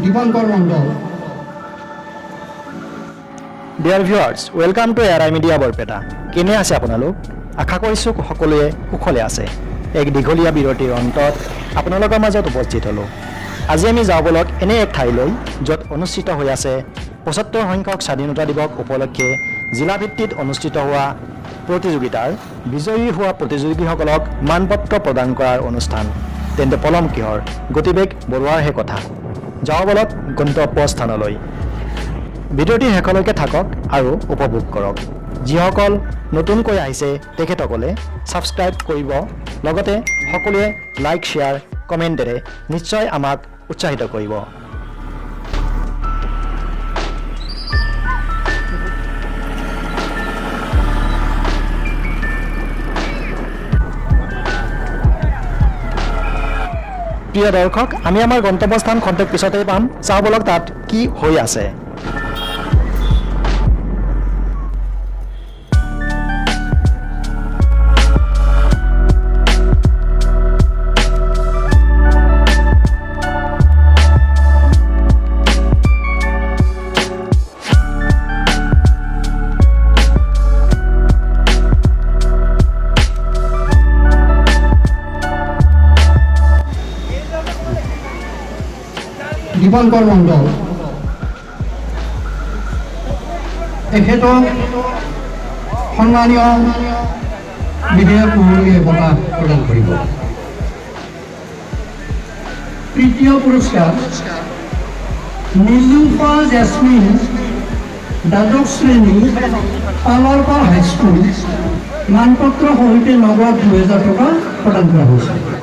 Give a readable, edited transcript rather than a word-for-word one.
Dipankar Mondal. Dear viewers, welcome to ARI media Barpeta. কেনে আছে আপোনালোক? আশা কৰিছোঁ সকলোৱে কুশলে আছে। এক দীঘলীয়া বিৰতিৰ অন্তত আপোনালোকৰ মাজত উপস্থিত হ'লোঁ। আজি আমি যাওঁ বলক এনে এক ঠাইলৈ য'ত অনুষ্ঠিত হৈ আছে ৭৫ সংখ্যক স্বাধীনতা দিৱস উপলক্ষে জিলাভিত্তিত অনুষ্ঠিত হোৱা প্ৰতিযোগিতাৰ বিজয়ী হোৱা প্ৰতিযোগীসকলক মানপত্ৰ প্ৰদান কৰাৰ অনুষ্ঠান। তেন্তে পলম কিহৰ, গতিবেগ বঢ়োৱাৰহে কথা। যাওঁ বলক গন্তব্য স্থানলৈ। ভিডিঅ'টি শেষলৈকে থাকক আৰু উপভোগ কৰক। যিসকল নতুনকৈ আহিছে তেখেতসকলে ছাবস্ক্ৰাইব কৰিব, লগতে সকলোৱে লাইক শ্বেয়াৰ কমেণ্টেৰে নিশ্চয় আমাক উৎসাহিত কৰিব। প্ৰিয় দৰ্শক, আমি আমাৰ গন্তব্যস্থান খন্তেক পিছতেই পাম। চাওঁ বলক তাত কি হৈ আছে। দীপঙ্কৰ মণ্ডল তেখেতক সন্মানীয় বিধায়ক মহোদয়ে বঁটা প্ৰদান কৰিব। তৃতীয় পুৰস্কাৰ নীলুফা জেছমিন, দ্বাদশ শ্ৰেণী, পালৰপাল হাইস্কুল, মানপত্ৰ সহিতে নগদ ২০০০ টকা প্ৰদান কৰা হৈছে।